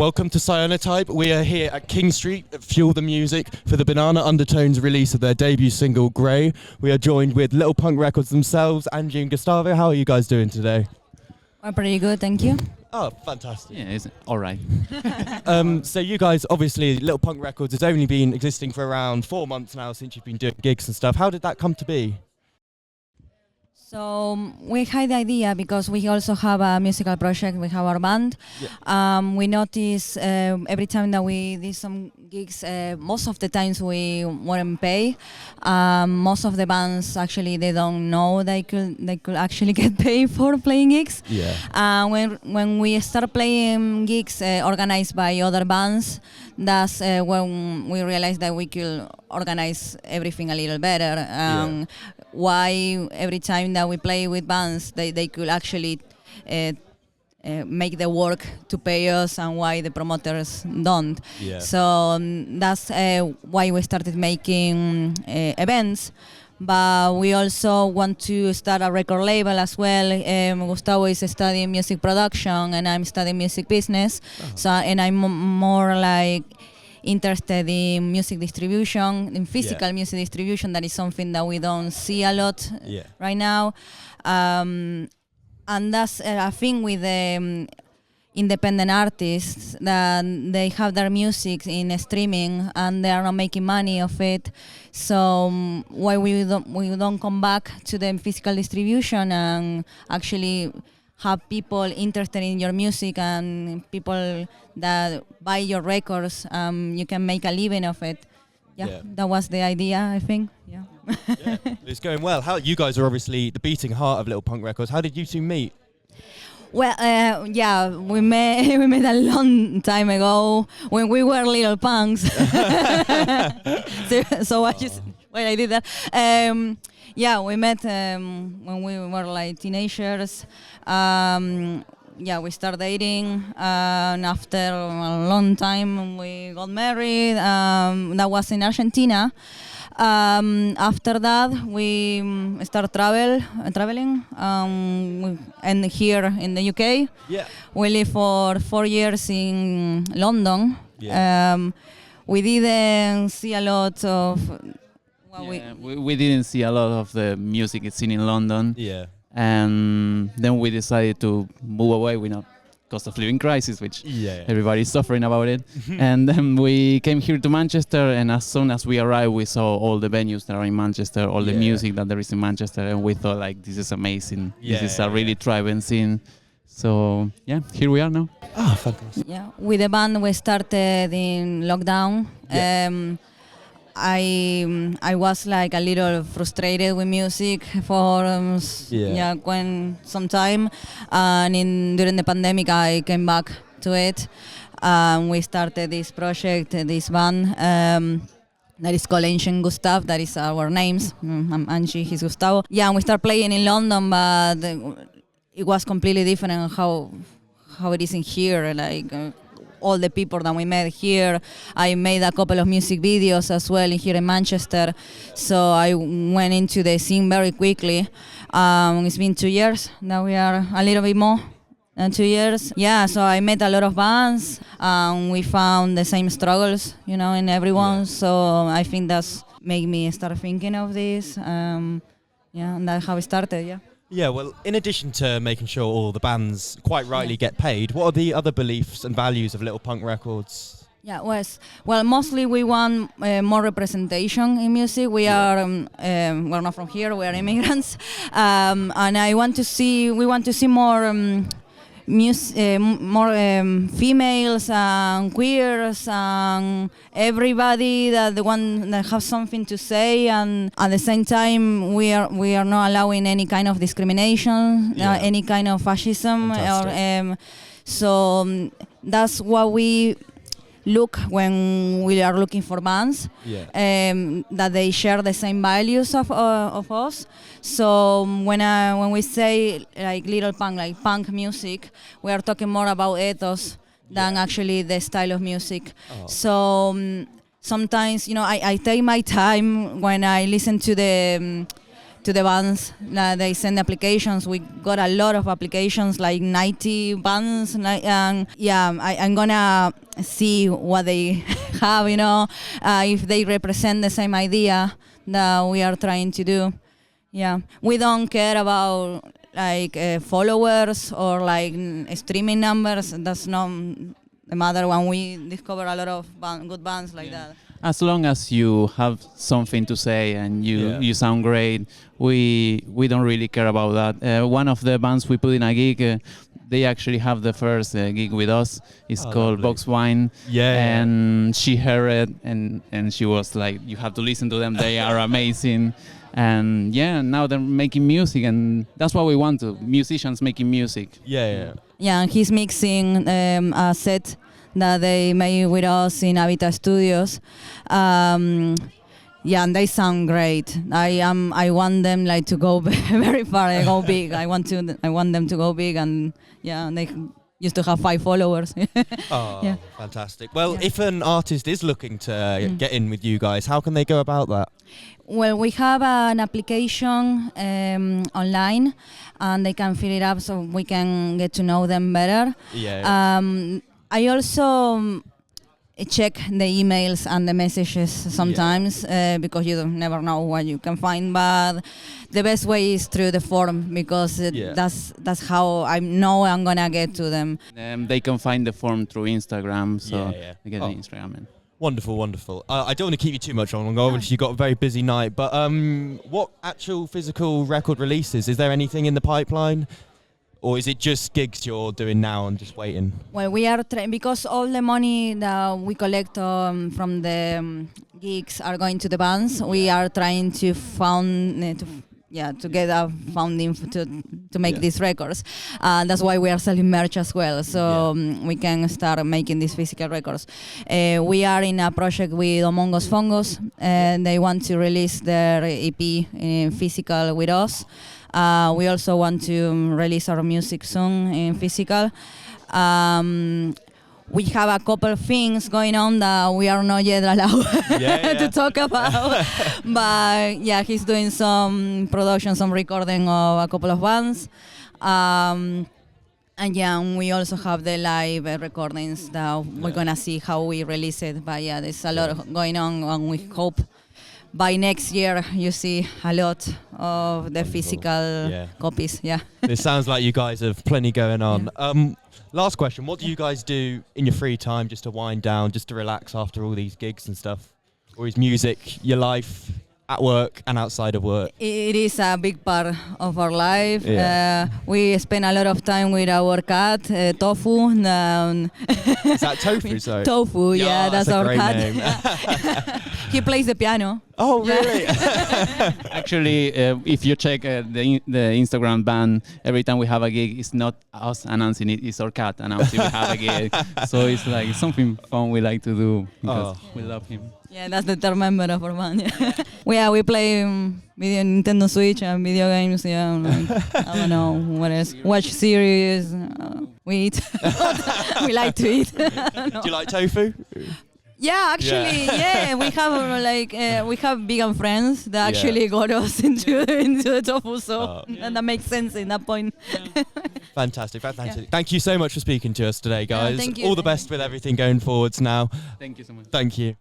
Welcome to Cyanotype. We are here at King Street at Fuel the Music for the Banana Undertones release of their debut single, Grey. We are joined with Little Punk Records themselves, Angie and Gustavo. How are you guys doing today? We're pretty good, thank you. Oh, fantastic. Yeah, it's all right. So you guys, obviously, Little Punk Records has only been existing for around 4 months now since you've been doing gigs and stuff. How did that come to be? So we had the idea because we also have a musical project. We have our band. Yeah. We notice every time that we did some gigs, most of the times we weren't paid. Most of the bands actually they don't know they could actually get paid for playing gigs. Yeah. When we start playing gigs organized by other bands, that's when we realized that we could organize everything a little better. Why every time that we play with bands, they could actually make the work to pay us, and why the promoters don't. Yeah. So that's why we started making events. But we also want to start a record label as well. Gustavo is studying music production, and I'm studying music business. So, and I'm more like interested in music distribution, in physical music distribution. That is something that we don't see a lot right now. And that's a thing with the independent artists, that they have their music in streaming and they are not making money of it. So why we don't come back to the physical distribution and actually have people interested in your music and people that buy your records, you can make a living of it. Yeah, that was the idea, I think. Yeah. Yeah. It's going well. How you guys are obviously the beating heart of Little Punk Records. How did you two meet? Well, we met a long time ago when we were little punks. so I did that. We met when we were like teenagers. We started dating, and after a long time we got married. That was in Argentina. After that, we started traveling, and here in the UK. Yeah. We lived for 4 years in London. Yeah. We didn't see a lot of. We didn't see a lot of the music scene in London. Yeah. And then we decided to move away with a cost of living crisis, which everybody's suffering about it. And then we came here to Manchester, and as soon as we arrived, we saw all the venues that are in Manchester, all the music that there is in Manchester, and we thought, like, this is amazing. This is a really thriving scene. So here we are now. Oh, fantastic. Yeah, with the band we started in lockdown. I was like a little frustrated with music for some time, and during the pandemic I came back to it. We started this project, this band that is called Ancient Gustav. That is our names. I'm Angie, he's Gustavo. Yeah, and we started playing in London, but it was completely different how it is in here. Like. All the people that we met here. I made a couple of music videos as well here in Manchester, so I went into the scene very quickly. It's been 2 years, now we are a little bit more than 2 years. Yeah, so I met a lot of bands, and we found the same struggles, in everyone, so I think that's made me start thinking of this, and that's how it started, Yeah, well, in addition to making sure all the bands quite rightly get paid, what are the other beliefs and values of Little Punk Records? Yeah, well, mostly we want more representation in music. We are, we're not from here, we are immigrants, and we want to see more more females and queers and everybody that has something to say, and at the same time we are not allowing any kind of discrimination, any kind of fascism. So that's what we look when we are looking for bands, that they share the same values of us. So when we say like little punk, like punk music, we are talking more about ethos than actually the style of music. So sometimes I take my time when I listen to to the bands. They send applications. We got a lot of applications, like 90 bands. I'm gonna see what they have, if they represent the same idea that we are trying to do. Yeah, we don't care about like followers or like streaming numbers. That's not the matter when we discover a lot of good bands like that. As long as you have something to say and you sound great, we don't really care about that. One of the bands we put in a gig, they actually have the first gig with us. It's called lovely. Box Wine. And she heard it and she was like, you have to listen to them. They are amazing. And now they're making music, and that's what we want to, musicians making music. Yeah, and he's mixing a set that they made with us in Habitat Studios. And they sound great. I want them like to go very far, go big. I want them to go big, and they used to have 5 followers. Fantastic. Well, if an artist is looking to get in with you guys, how can they go about that? Well, we have an application online, and they can fill it up so we can get to know them better. I also check the emails and the messages sometimes because you never know what you can find. But the best way is through the form, because that's how I know I'm gonna get to them. They can find the form through Instagram, so they get the Instagram. Wonderful, wonderful. I don't want to keep you too much longer. Obviously, you've got a very busy night. But what actual physical record releases? Is there anything in the pipeline? Or is it just gigs you're doing now and just waiting? Well, we are because all the money that we collect from the gigs are going to the bands. We are trying to to get a funding to make these records. That's why we are selling merch as well, so we can start making these physical records. We are in a project with Among Us Fungus, and they want to release their EP in physical with us. We also want to release our music soon in physical. We have a couple of things going on that we are not yet allowed to talk about. But he's doing some production, some recording of a couple of bands. And we also have the live recordings that we're going to see how we release it. But there's a lot going on, and we hope by next year you see a lot of the physical copies. It sounds like you guys have plenty going on. Last question, what do you guys do in your free time just to wind down, just to relax after all these gigs and stuff? Or is music your life at work and outside of work? It is a big part of our life. We spend a lot of time with our cat, Tofu. Is that Tofu? Sorry. Tofu, that's our great cat. Name. He plays the piano. Oh, really? Actually, if you check the Instagram ban, every time we have a gig, it's not us announcing it, it's our cat announcing we have a gig. So it's like something fun we like to do because we love him. Yeah, that's the third member of our band. We play video Nintendo Switch and video games. I don't know what else. Watch series. We eat. We like to eat. Do you like tofu? Yeah, actually, we have we have vegan friends that actually got us into the tofu, so and that makes sense in that point. Fantastic. Thank you so much for speaking to us today, guys. Thank you. All the best with everything going forwards now. Thank you so much. Thank you.